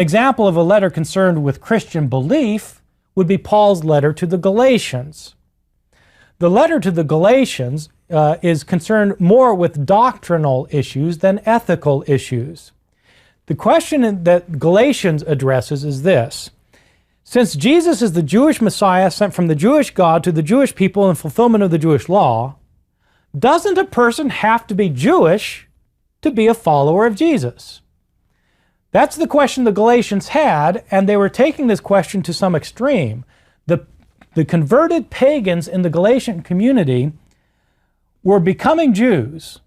Example of a letter concerned with Christian belief would be Paul's letter to the Galatians. The letter to the Galatians is concerned more with doctrinal issues than ethical issues. The question that Galatians addresses is this: since Jesus is the Jewish Messiah sent from the Jewish God to the Jewish people in fulfillment of the Jewish law, doesn't a person have to be Jewish to be a follower of Jesus? That's the question the Galatians had, and they were taking this question to some extreme. The converted pagans in the Galatian community were becoming Jews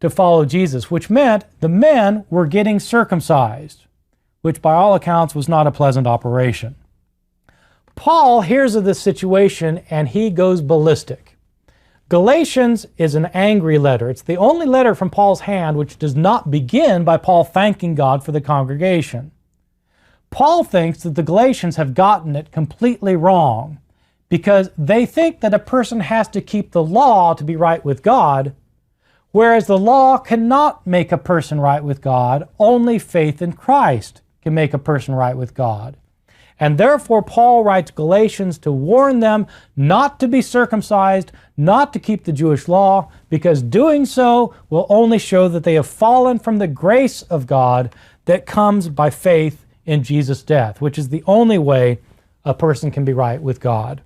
to follow Jesus, which meant the men were getting circumcised, which by all accounts was not a pleasant operation. Paul hears of this situation and he goes ballistic. Galatians is an angry letter. It's the only letter from Paul's hand which does not begin by Paul thanking God for the congregation. Paul thinks that the Galatians have gotten it completely wrong because they think that a person has to keep the law to be right with God, whereas the law cannot make a person right with God. Only faith in Christ can make a person right with God. And therefore, Paul writes Galatians to warn them not to be circumcised, not to keep the Jewish law, because doing so will only show that they have fallen from the grace of God that comes by faith in Jesus' death, which is the only way a person can be right with God.